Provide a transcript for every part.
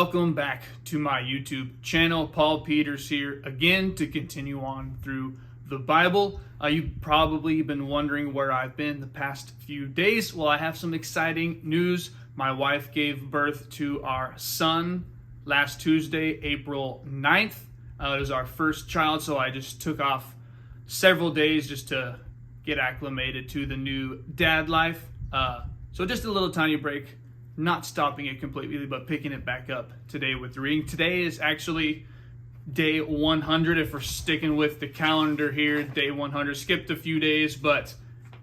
welcome back to my YouTube channel. Paul Peters here again to continue on through the Bible. You've probably been wondering where I've been the past few days. Well, I have some exciting news. My wife gave birth to our son last Tuesday, April 9th. It was our first child, so I just took off several days just to get acclimated to the new dad life. So just a little tiny break. Not stopping it completely, but picking it back up today with reading. Today is actually day 100, if we're sticking with the calendar here. Day 100, skipped a few days, but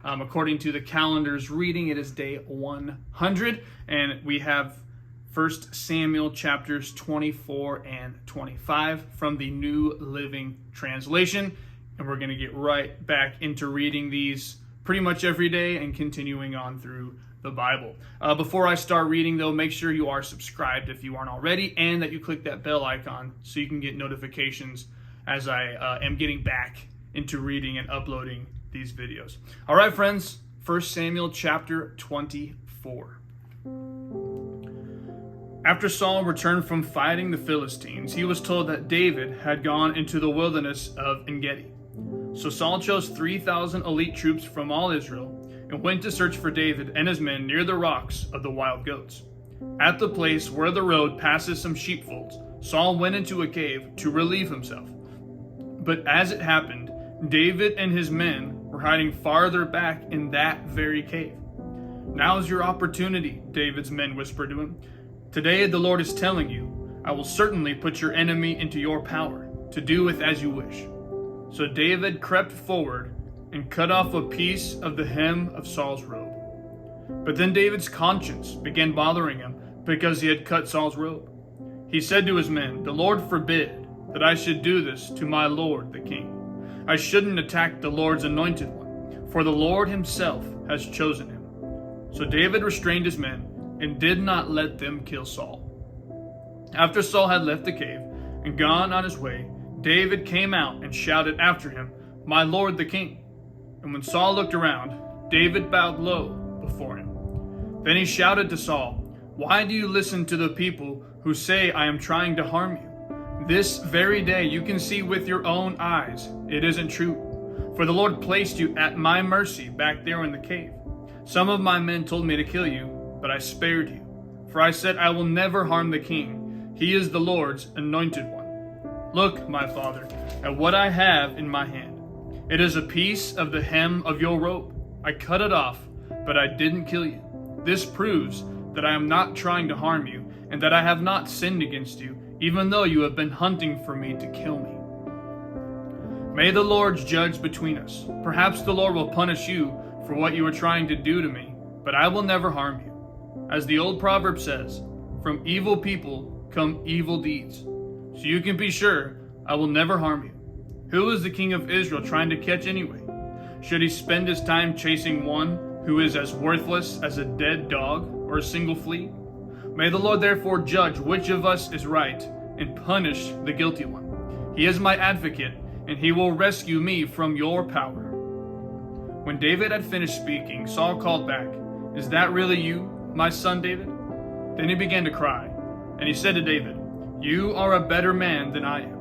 according to the calendar's reading, it is day 100. And we have 1 Samuel chapters 24 and 25 from the New Living Translation. And we're going to get right back into reading these pretty much every day and continuing on through the Bible. Before I start reading, though, make sure you are subscribed if you aren't already, and that you click that bell icon so you can get notifications as I am getting back into reading and uploading these videos. All right, friends, 1 Samuel chapter 24. After Saul returned from fighting the Philistines, he was told that David had gone into the wilderness of En-gedi. So Saul chose 3,000 elite troops from all Israel and went to search for David and his men near the rocks of the wild goats. At the place where the road passes some sheepfolds, Saul went into a cave to relieve himself. But as it happened, David and his men were hiding farther back in that very cave. "Now's your opportunity," David's men whispered to him. "Today the Lord is telling you, I will certainly put your enemy into your power, to do with as you wish." So David crept forward and cut off a piece of the hem of Saul's robe. But then David's conscience began bothering him because he had cut Saul's robe. He said to his men, "The Lord forbid that I should do this to my lord the king. I shouldn't attack the Lord's anointed one, for the Lord himself has chosen him." So David restrained his men and did not let them kill Saul. After Saul had left the cave and gone on his way, David came out and shouted after him, "My lord the king." And when Saul looked around, David bowed low before him. Then he shouted to Saul, "Why do you listen to the people who say I am trying to harm you? This very day you can see with your own eyes it isn't true. For the Lord placed you at my mercy back there in the cave. Some of my men told me to kill you, but I spared you. For I said I will never harm the king. He is the Lord's anointed one. Look, my father, at what I have in my hand. It is a piece of the hem of your robe. I cut it off, but I didn't kill you. This proves that I am not trying to harm you, and that I have not sinned against you, even though you have been hunting for me to kill me. May the Lord judge between us. Perhaps the Lord will punish you for what you are trying to do to me, but I will never harm you. As the old proverb says, from evil people come evil deeds. So you can be sure I will never harm you. Who is the king of Israel trying to catch anyway? Should he spend his time chasing one who is as worthless as a dead dog or a single flea? May the Lord therefore judge which of us is right and punish the guilty one. He is my advocate, and he will rescue me from your power." When David had finished speaking, Saul called back, "Is that really you, my son David?" Then he began to cry, and he said to David, "You are a better man than I am.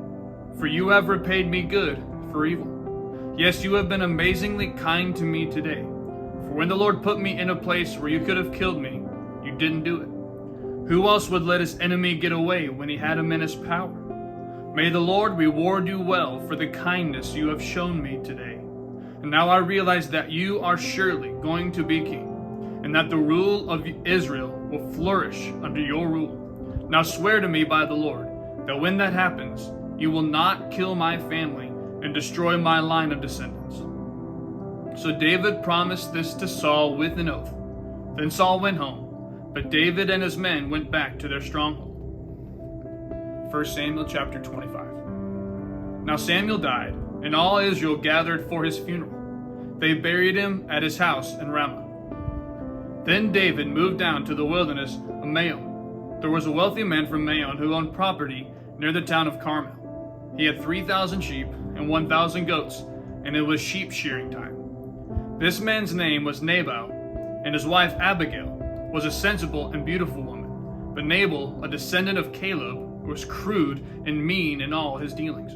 For you have repaid me good for evil. Yes, you have been amazingly kind to me today. For when the Lord put me in a place where you could have killed me, you didn't do it. Who else would let his enemy get away when he had him in his power? May the Lord reward you well for the kindness you have shown me today. And now I realize that you are surely going to be king, and that the rule of Israel will flourish under your rule. Now swear to me by the Lord that when that happens, you will not kill my family and destroy my line of descendants." So David promised this to Saul with an oath. Then Saul went home, but David and his men went back to their stronghold. 1 Samuel chapter 25. Now Samuel died, and all Israel gathered for his funeral. They buried him at his house in Ramah. Then David moved down to the wilderness of Maon. There was a wealthy man from Maon who owned property near the town of Carmel. He had 3,000 sheep and 1,000 goats, and it was sheep shearing time. This man's name was Nabal, and his wife Abigail was a sensible and beautiful woman. But Nabal, a descendant of Caleb, was crude and mean in all his dealings.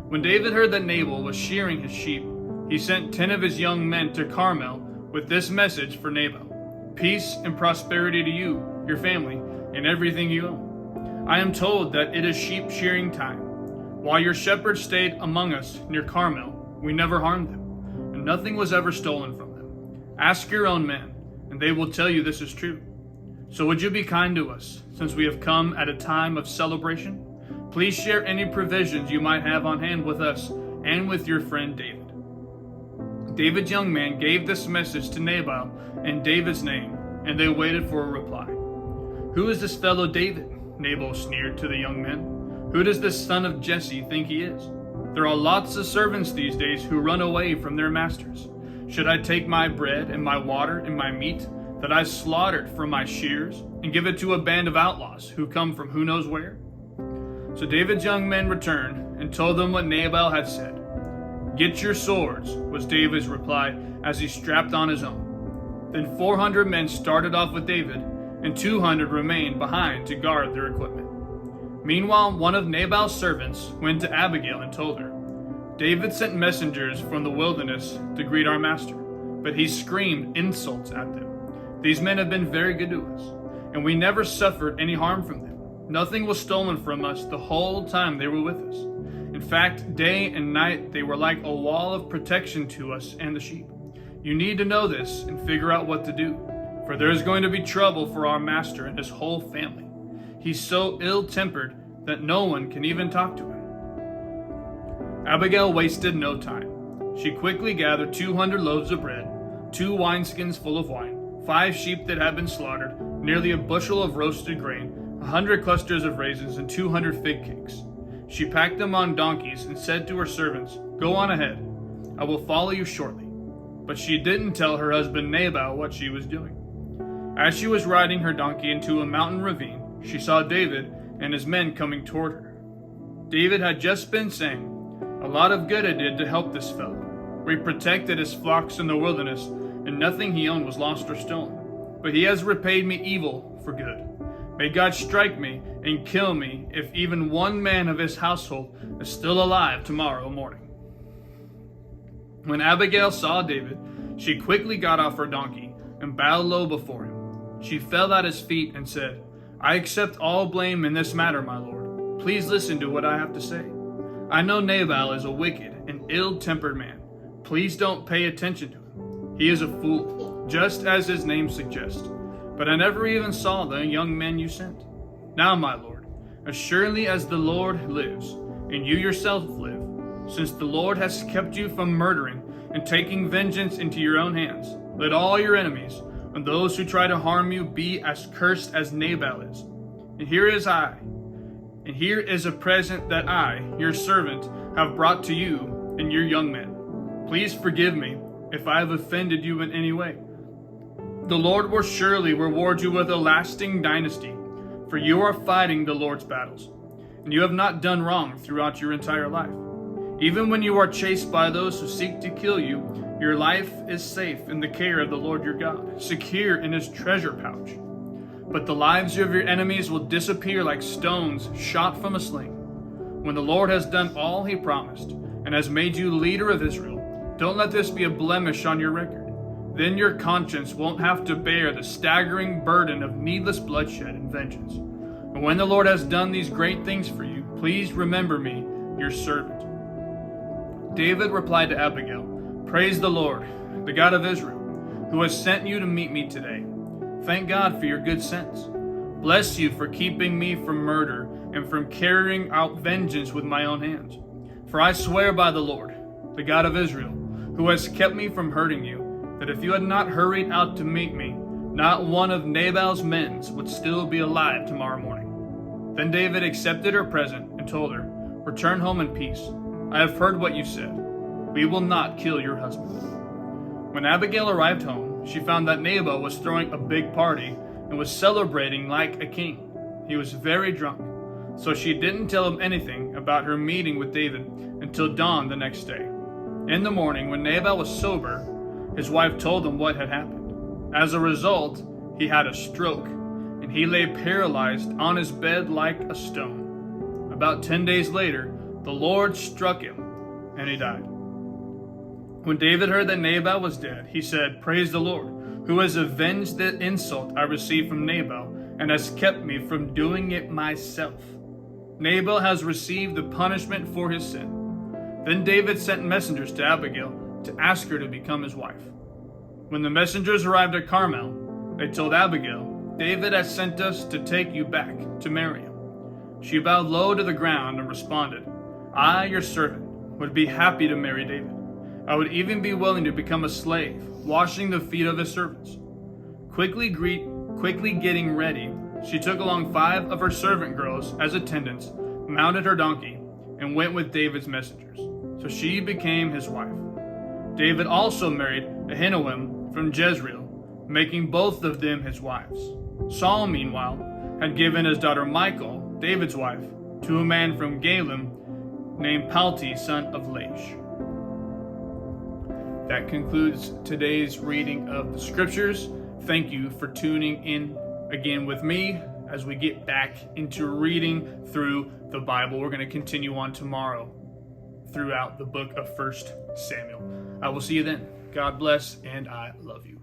When David heard that Nabal was shearing his sheep, he sent 10 of his young men to Carmel with this message for Nabal: "Peace and prosperity to you, your family, and everything you own. I am told that it is sheep shearing time. While your shepherds stayed among us near Carmel, we never harmed them, and nothing was ever stolen from them. Ask your own men, and they will tell you this is true. So would you be kind to us, since we have come at a time of celebration? Please share any provisions you might have on hand with us and with your friend David." David's young man gave this message to Nabal in David's name, and they waited for a reply. "Who is this fellow David?" Nabal sneered to the young men. "Who does this son of Jesse think he is? There are lots of servants these days who run away from their masters. Should I take my bread and my water and my meat that I slaughtered from my shears and give it to a band of outlaws who come from who knows where?" So David's young men returned and told them what Nabal had said. "Get your swords," was David's reply as he strapped on his own. Then 400 men started off with David, and 200 remained behind to guard their equipment. Meanwhile, one of Nabal's servants went to Abigail and told her, "David sent messengers from the wilderness to greet our master, but he screamed insults at them. These men have been very good to us, and we never suffered any harm from them. Nothing was stolen from us the whole time they were with us. In fact, day and night they were like a wall of protection to us and the sheep. You need to know this and figure out what to do, for there is going to be trouble for our master and his whole family. He's so ill-tempered that no one can even talk to him." Abigail wasted no time. She quickly gathered 200 loaves of bread, 2 wineskins full of wine, 5 sheep that had been slaughtered, nearly a bushel of roasted grain, 100 clusters of raisins, and 200 fig cakes. She packed them on donkeys and said to her servants, "Go on ahead. I will follow you shortly." But she didn't tell her husband Nabal what she was doing. As she was riding her donkey into a mountain ravine, she saw David and his men coming toward her. David had just been saying, "A lot of good I did to help this fellow. We protected his flocks in the wilderness, and nothing he owned was lost or stolen. But he has repaid me evil for good. May God strike me and kill me if even one man of his household is still alive tomorrow morning." When Abigail saw David, she quickly got off her donkey and bowed low before him. She fell at his feet and said, "I accept all blame in this matter, my lord. Please listen to what I have to say. I know Nabal is a wicked and ill-tempered man. Please don't pay attention to him. He is a fool, just as his name suggests. But I never even saw the young men you sent. Now, my lord, as surely as the Lord lives, and you yourself live, since the Lord has kept you from murdering and taking vengeance into your own hands, let all your enemies and those who try to harm you be as cursed as Nabal is. And here is a present that I, your servant, have brought to you and your young men. Please forgive me if I have offended you in any way. The Lord will surely reward you with a lasting dynasty, for you are fighting the Lord's battles, and you have not done wrong throughout your entire life. Even when you are chased by those who seek to kill you, your life is safe in the care of the Lord your God, secure in his treasure pouch. But the lives of your enemies will disappear like stones shot from a sling. When the Lord has done all he promised and has made you leader of Israel, don't let this be a blemish on your record. Then your conscience won't have to bear the staggering burden of needless bloodshed and vengeance. And when the Lord has done these great things for you, please remember me, your servant." David replied to Abigail, "Praise the Lord, the God of Israel, who has sent you to meet me today. Thank God for your good sense. Bless you for keeping me from murder and from carrying out vengeance with my own hands. For I swear by the Lord, the God of Israel, who has kept me from hurting you, that if you had not hurried out to meet me, not one of Nabal's men would still be alive tomorrow morning." Then David accepted her present and told her, "Return home in peace. I have heard what you said. We will not kill your husband." When Abigail arrived home, she found that Nabal was throwing a big party and was celebrating like a king. He was very drunk, so she didn't tell him anything about her meeting with David until dawn the next day. In the morning, when Nabal was sober, his wife told him what had happened. As a result, he had a stroke and he lay paralyzed on his bed like a stone. About 10 days later, the Lord struck him, and he died. When David heard that Nabal was dead, he said, "Praise the Lord, who has avenged the insult I received from Nabal, and has kept me from doing it myself. Nabal has received the punishment for his sin." Then David sent messengers to Abigail to ask her to become his wife. When the messengers arrived at Carmel, they told Abigail, "David has sent us to take you back to marry him." She bowed low to the ground and responded, "I, your servant, would be happy to marry David. I would even be willing to become a slave, washing the feet of his servants." Quickly getting ready, she took along 5 of her servant girls as attendants, mounted her donkey, and went with David's messengers. So she became his wife. David also married Ahinoam from Jezreel, making both of them his wives. Saul, meanwhile, had given his daughter Michal, David's wife, to a man from Galem named Palti, son of Laish. That concludes today's reading of the scriptures. Thank you for tuning in again with me as we get back into reading through the Bible. We're going to continue on tomorrow throughout the book of 1 Samuel. I will see you then. God bless, and I love you.